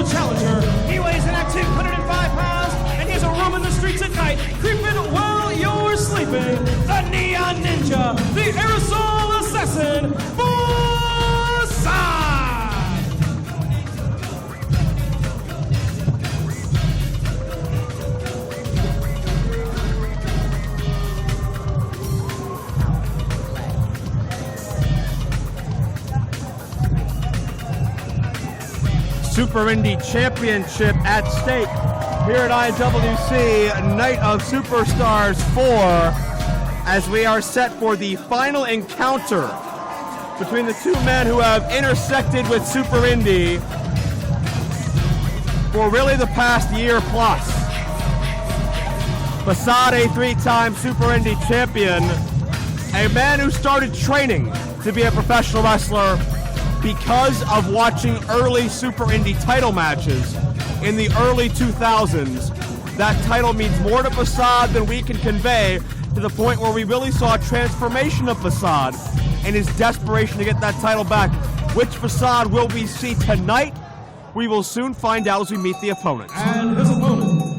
the challenger. He weighs an active 105 pounds, and he has a room in the streets at night, creeping while you're sleeping. The Neon Ninja, the Aerosol Assassin, Facade! Super Indy Championship at stake here at IWC Night of Superstars 4 as we are set for the final encounter between the two men who have intersected with Super Indy for really the past year plus. Facade, a three-time Super Indy champion, a man who started training to be a professional wrestler because of watching early Super Indy title matches in the early 2000s. That title means more to Facade than we can convey, to the point where we really saw a transformation of Facade and his desperation to get that title back. Which Facade will we see tonight? We will soon find out as we meet the opponents. And his opponent.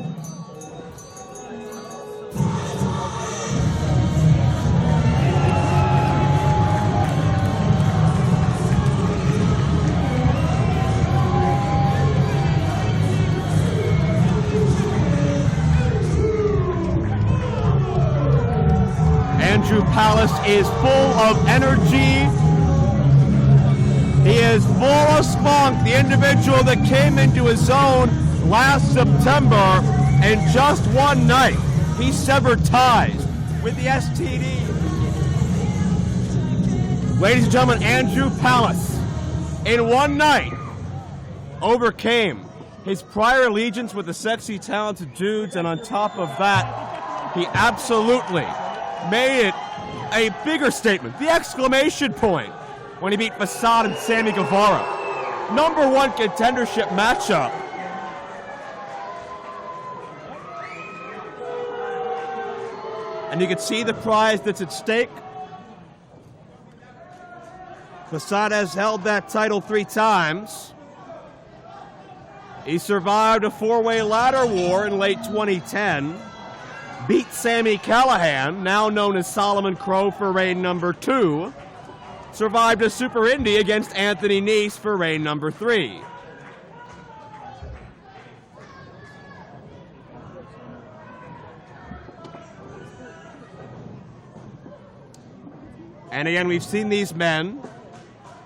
Andrew Palace is full of energy. He is full of spunk, the individual that came into his own last September, and just one night, he severed ties with the STD. Ladies and gentlemen, Andrew Palace, in one night, overcame his prior allegiance with the sexy, talented dudes, and on top of that, he absolutely made it a bigger statement, the exclamation point, when he beat Facade and Sammy Guevara. #1 contendership matchup. And you can see the prize that's at stake. Facade has held that title 3 times. He survived a 4-way ladder war in late 2010. Beat Sami Callihan, now known as Solomon Crow, for reign #2. Survived a Super Indy against Anthony Nese for reign #3. And again, we've seen these men,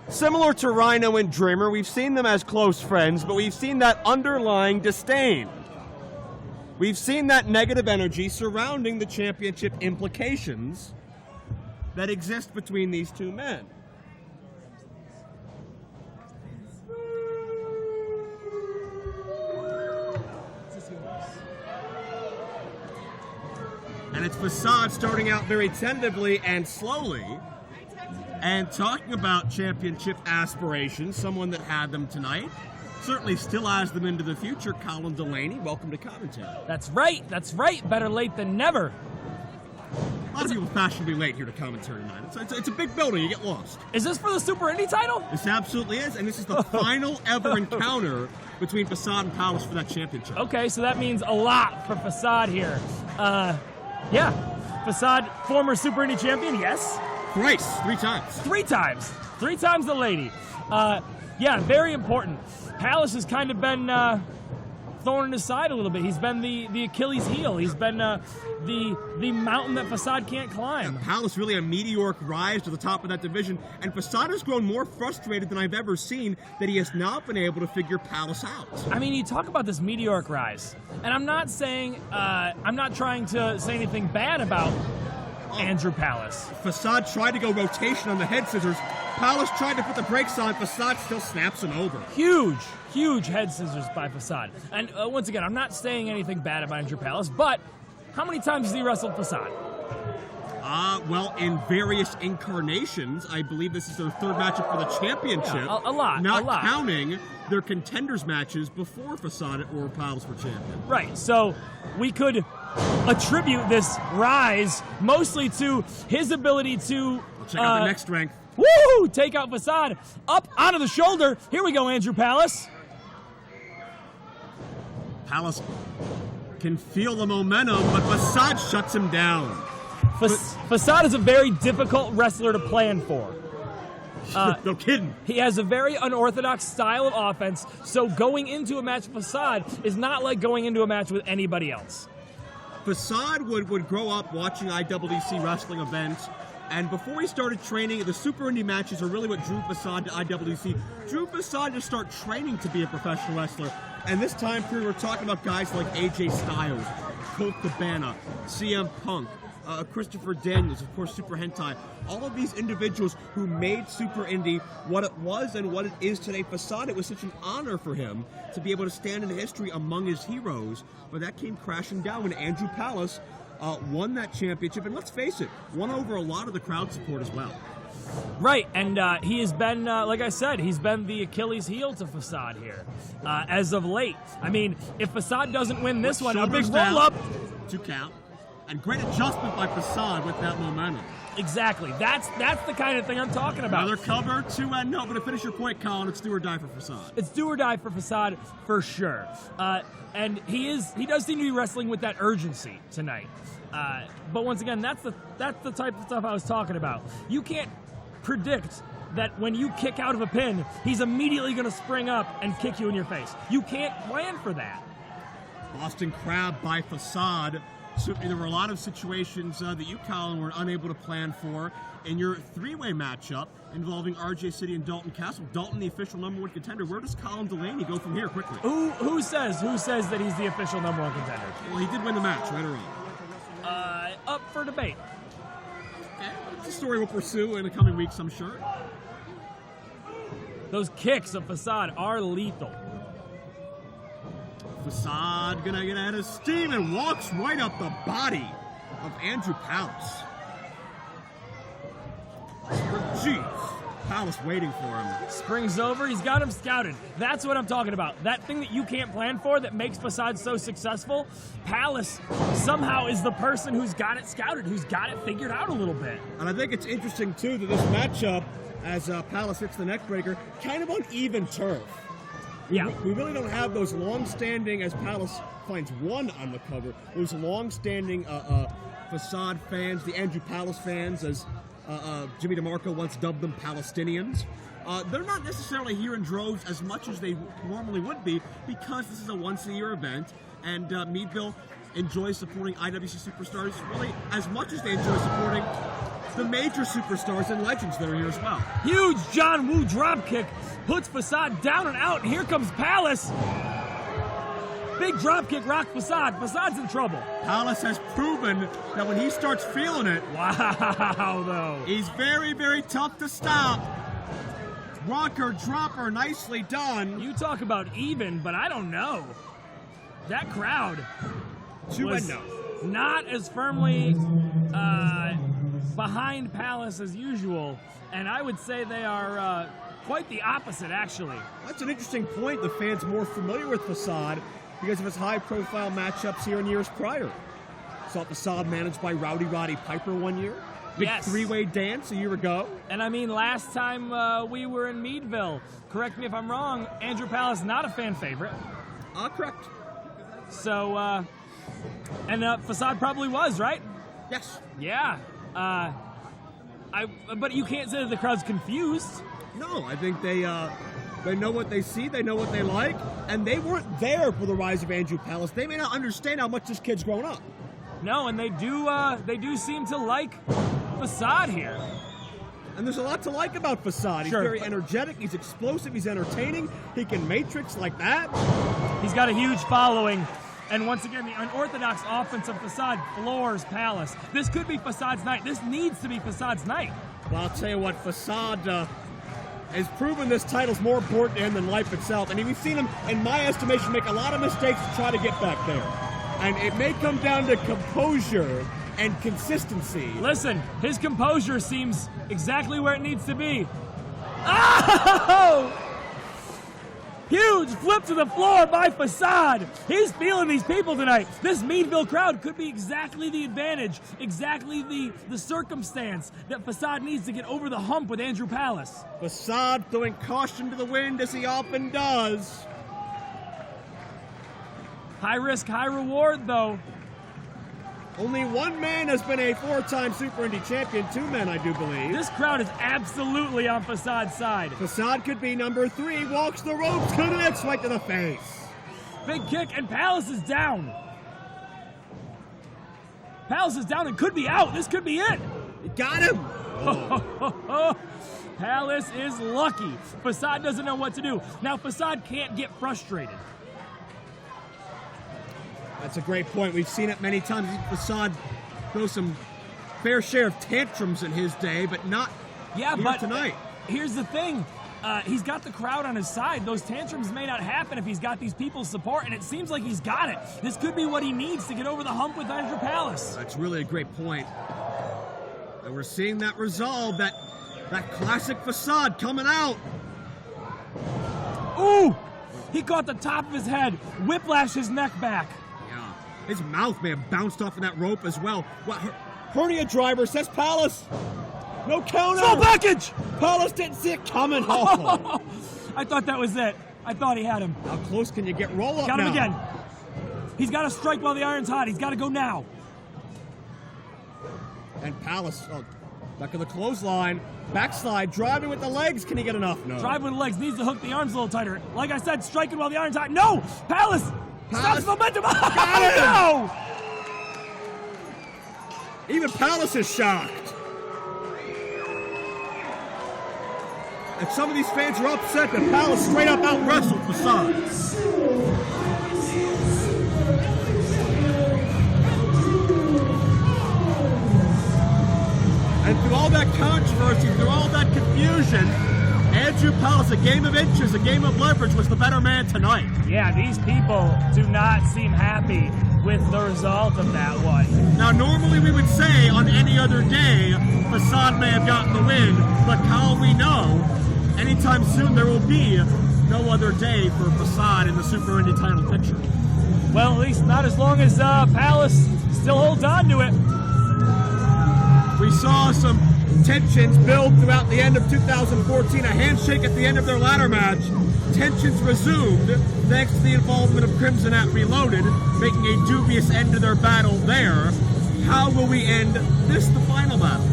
similar to Rhino and Dreamer, we've seen them as close friends, but we've seen that underlying disdain. We've seen that negative energy surrounding the championship implications that exist between these two men. And it's Facade starting out very tentatively and slowly and talking about championship aspirations, someone that had them tonight. Certainly still has them into the future. Colin Delaney, welcome to commentary. That's right. Better late than never. A lot of people fashionably late here to commentary tonight. It's a big building, you get lost. Is this for the Super Indy title? This absolutely is, and this is the final ever encounter between Facade and Palace for that championship. Okay, so that means a lot for Facade here. Yeah, Facade, former Super Indy champion, yes? Thrice, 3 times. 3 times. 3 times the lady. Yeah, very important. Palace has kind of been thorn in his side a little bit. He's been the Achilles heel. He's been the mountain that Facade can't climb. Yeah, Palace really a meteoric rise to the top of that division, and Facade has grown more frustrated than I've ever seen that he has not been able to figure Palace out. I mean, you talk about this meteoric rise, and I'm not saying, I'm not trying to say anything bad about Andrew Palace. Facade tried to go rotation on the head scissors. Palace tried to put the brakes on. Facade still snaps him over. Huge head scissors by Facade. And once again, I'm not saying anything bad about Andrew Palace, but how many times has he wrestled Facade? Well, in various incarnations. I believe this is their 3rd matchup for the championship. Yeah, a lot. Not counting their contenders matches before Facade or Palace were champion. Right, so we could attribute this rise mostly to his ability to... We'll check out the next strength. Woo! Take out Facade. Up onto the shoulder. Here we go, Andrew Palace. Palace can feel the momentum, but Facade shuts him down. Facade is a very difficult wrestler to plan for. No kidding. He has a very unorthodox style of offense, so going into a match with Facade is not like going into a match with anybody else. Facade would grow up watching IWC wrestling events, and before he started training, the Super Indie matches are really what drew Facade to IWC. Drew Facade to start training to be a professional wrestler. And this time period, we're talking about guys like AJ Styles, Colt Cabana, CM Punk, Christopher Daniels, of course, Super Hentai. All of these individuals who made Super Indie what it was and what it is today. Facade, it was such an honor for him to be able to stand in history among his heroes, but that came crashing down when Andrew Palace won that championship, and let's face it, won over a lot of the crowd support as well. Right, and he has been, like I said, he's been the Achilles heel to Facade here as of late. I mean, if Facade doesn't win this one, a big roll-up. 2 count. And great adjustment by Facade with that momentum. Exactly. That's the kind of thing I'm talking about. Another cover, 2 and no, but to finish your point, Colin, it's do or die for Facade. It's do or die for Facade for sure. And he does seem to be wrestling with that urgency tonight. But once again, that's the type of stuff I was talking about. You can't predict that when you kick out of a pin, he's immediately going to spring up and kick you in your face. You can't plan for that. Boston Crab by Facade. Certainly there were a lot of situations that you, Colin, were unable to plan for in your 3-way matchup involving RJ City and Dalton Castle. Dalton, the official #1 contender. Where does Colin Delaney go from here quickly? Who says that he's the official #1 contender? Well, he did win the match, right or wrong? Up for debate. Okay. It's a story we'll pursue in the coming weeks, I'm sure. Those kicks of Facade are lethal. Facade gonna get out of steam and walks right up the body of Andrew Palace. Jeez, Palace waiting for him. Springs over, he's got him scouted. That's what I'm talking about. That thing that you can't plan for that makes Facade so successful, Palace somehow is the person who's got it scouted, who's got it figured out a little bit. And I think it's interesting, too, that this matchup, as Palace hits the neckbreaker, kind of on even turf. Yeah. We really don't have those long-standing, as Palace finds 1 on the cover, those long-standing Facade fans, the Andrew Palace fans, as Jimmy DeMarco once dubbed them, Palestinians. They're not necessarily here in droves as much as they normally would be because this is a once-a-year event, and Meadville enjoys supporting IWC superstars really as much as they enjoy supporting the major superstars and legends that are here as well. Huge John Woo dropkick puts Facade down and out, and here comes Palace. Big dropkick rocked Facade. Facade's in trouble. Palace has proven that when he starts feeling it, wow, though. He's very, very tough to stop. Rocker, dropper, nicely done. You talk about even, but I don't know. That crowd 2 was and no. not as firmly behind Palace as usual, and I would say they are quite the opposite, actually. That's an interesting point. The fans more familiar with Facade because of his high-profile matchups here in years prior. Saw Facade managed by Rowdy Roddy Piper one year. Big Yes. 3-way dance a year ago. And I mean, last time we were in Meadville, correct me if I'm wrong, Andrew Palace not a fan favorite. Correct. So, and Facade probably was, right? Yes. Yeah. But you can't say that the crowd's confused. No, I think they know what they see, they know what they like, and they weren't there for the rise of Andrew Palace. They may not understand how much this kid's grown up. No, and they do seem to like Facade here. And there's a lot to like about Facade. He's Sure. very energetic, he's explosive, he's entertaining, he can matrix like that. He's got a huge following. And once again, the unorthodox offense of Facade floors Palace. This could be Facade's night. This needs to be Facade's night. Well, I'll tell you what, Facade has proven this title's more important to him than life itself. And we've seen him, in my estimation, make a lot of mistakes to try to get back there. And it may come down to composure and consistency. Listen, his composure seems exactly where it needs to be. Oh! Huge flip to the floor by Facade. He's feeling these people tonight. This Meadville crowd could be exactly the advantage, exactly the circumstance that Facade needs to get over the hump with Andrew Palace. Facade throwing caution to the wind as he often does. High risk, high reward, though. Only one man has been a 4-time Super Indy champion. 2 men, I do believe. This crowd is absolutely on Facade's side. Facade could be number 3. Walks the ropes, connects right to the face. Big kick, and Palace is down. Palace is down and could be out. This could be it. You got him. Palace is lucky. Facade doesn't know what to do. Now, Facade can't get frustrated. That's a great point. We've seen it many times. Facade throws some fair share of tantrums in his day, but not here tonight. Here's the thing. He's got the crowd on his side. Those tantrums may not happen if he's got these people's support, and it seems like he's got it. This could be what he needs to get over the hump with Andrew Palace. That's really a great point. And we're seeing that resolve, that classic Facade coming out. Ooh! He caught the top of his head, whiplashed his neck back. Yeah, his mouth may have bounced off of that rope as well. What, hernia driver, says Palace. No counter. Full package! Palace didn't see it coming. Oh. I thought that was it. I thought he had him. How close can you get? Roll up Got him now. again. He's got to strike while the iron's hot. He's got to go now. And Palace, back of the clothesline, backslide, driving with the legs. Can he get enough? No. Driving with the legs, needs to hook the arms a little tighter. Like I said, striking while the iron's hot. No! Palace stops momentum. Got him! No! Even Palace is shocked. And some of these fans are upset that Palace straight up out-wrestled Facade. And through all that controversy, through all that confusion, Andrew Palace, a game of inches, a game of leverage, was the better man tonight. Yeah, these people do not seem happy with the result of that one. Now, normally we would say on any other day, Facade may have gotten the win, but how we know, anytime soon there will be no other day for Facade in the Super Indy title picture. Well, at least not as long as Palace still holds on to it. We saw some tensions build throughout the end of 2014, a handshake at the end of their ladder match. Tensions resumed thanks to the involvement of Crimson at Reloaded, making a dubious end to their battle there. How will we end this, the final battle?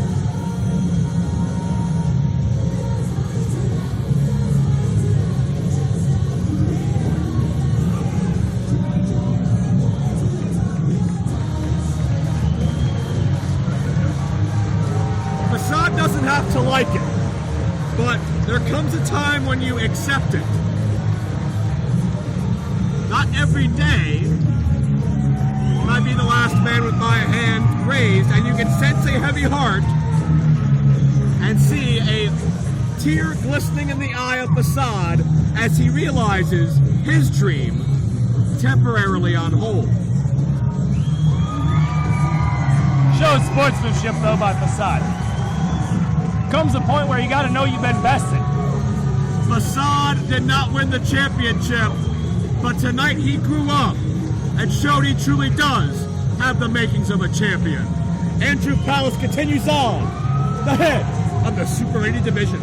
Facade doesn't have to like it, but there comes a time when you accept it. Not every day will I be the last man with my hand raised, and you can sense a heavy heart and see a tear glistening in the eye of Facade as he realizes his dream temporarily on hold. Shows sportsmanship, though, by Facade. Comes a point where you got to know you've been bested. Facade did not win the championship, but tonight he grew up and showed he truly does have the makings of a champion. Andrew Palace continues on, the head of the Super Indy division.